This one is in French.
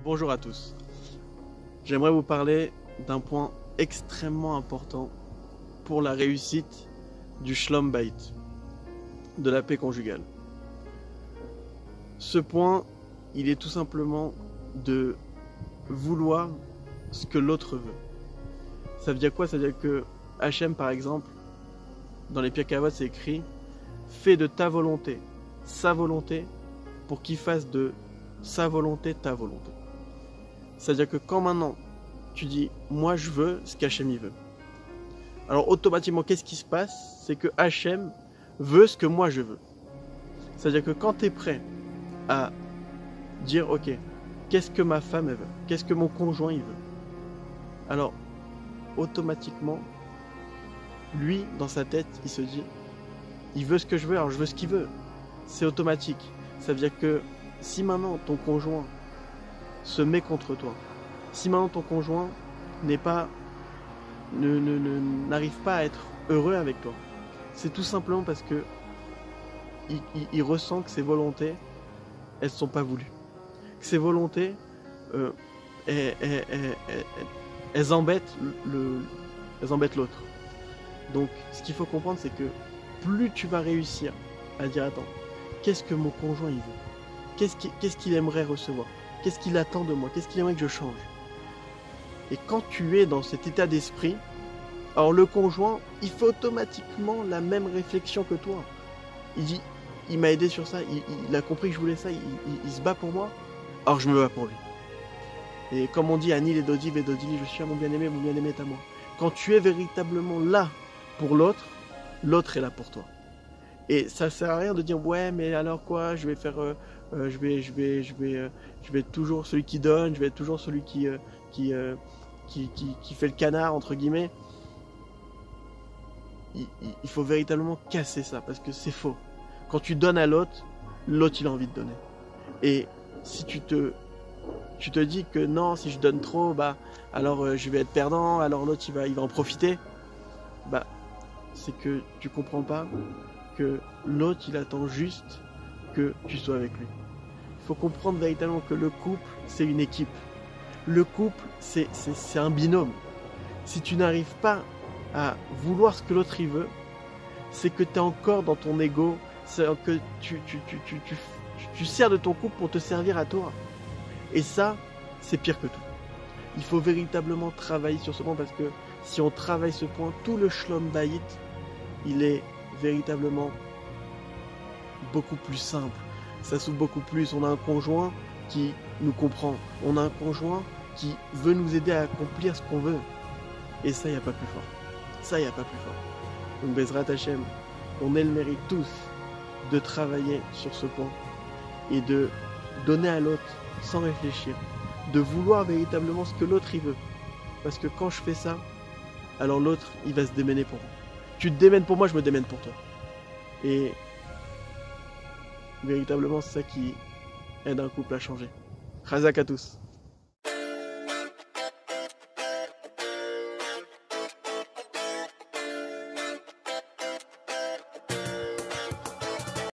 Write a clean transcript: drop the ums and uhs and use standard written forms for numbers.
Bonjour à tous. J'aimerais vous parler d'un point extrêmement important pour la réussite du Shalom Bayit, de la paix conjugale. Ce point, il est tout simplement de vouloir ce que l'autre veut. Ça veut dire quoi? Ça veut dire que Hachem, par exemple, dans les Pirkei Avot, c'est écrit « Fais de ta volonté sa volonté pour qu'il fasse de sa volonté ta volonté ». C'est-à-dire que quand maintenant tu dis « moi je veux ce qu'Hachem il veut », alors automatiquement qu'est-ce qui se passe? C'est que Hachem veut ce que moi je veux. C'est-à-dire que quand tu es prêt à dire « ok, qu'est-ce que ma femme elle veut? Qu'est-ce que mon conjoint il veut ?» Alors automatiquement, lui dans sa tête il se dit « il veut ce que je veux, alors je veux ce qu'il veut ». C'est automatique. Ça veut dire que si maintenant ton conjoint se met contre toi, si maintenant ton conjoint n'arrive pas à être heureux avec toi, c'est tout simplement parce que il ressent que ses volontés, elles ne sont pas voulues. Que ses volontés, elles embêtent l'autre. Donc ce qu'il faut comprendre, c'est que plus tu vas réussir à dire attends, qu'est-ce que mon conjoint il veut? Qu'est-ce qu'il aimerait recevoir? Qu'est-ce qu'il attend de moi? Qu'est-ce qu'il aimerait que je change? Et quand tu es dans cet état d'esprit, alors le conjoint, il fait automatiquement la même réflexion que toi. Il dit, il m'a aidé sur ça, il a compris que je voulais ça, il se bat pour moi, alors je me bats pour lui. Et comme on dit, Ani les Dodi, je suis à mon bien-aimé est à moi. Quand tu es véritablement là pour l'autre, l'autre est là pour toi. Et ça sert à rien de dire ouais mais alors quoi, je vais faire je vais être toujours celui qui donne, je vais être toujours celui qui fait le canard entre guillemets. Il faut véritablement casser ça parce que c'est faux. Quand tu donnes à l'autre, l'autre il a envie de donner. Et si tu te dis que non, si je donne trop, bah alors je vais être perdant, alors l'autre il va en profiter, bah c'est que tu comprends pas que l'autre il attend juste que tu sois avec lui. Il faut comprendre véritablement que le couple c'est une équipe. Le couple c'est un binôme. Si tu n'arrives pas à vouloir ce que l'autre il veut, c'est que tu es encore dans ton ego, c'est que tu sers de ton couple pour te servir à toi. Et ça, c'est pire que tout. Il faut véritablement travailler sur ce point parce que si on travaille ce point, tout le Shalom Bayit, il est véritablement beaucoup plus simple. Ça s'ouvre beaucoup plus. On a un conjoint qui nous comprend. On a un conjoint qui veut nous aider à accomplir ce qu'on veut. Et ça, il n'y a pas plus fort. Ça, il n'y a pas plus fort. Donc, Bezrat Hashem, on ait le mérite tous de travailler sur ce point et de donner à l'autre sans réfléchir. De vouloir véritablement ce que l'autre il veut. Parce que quand je fais ça, alors l'autre, il va se démêner pour moi. Tu te démènes pour moi, je me démène pour toi. Et véritablement, c'est ça qui aide un couple à changer. Chazak à tous.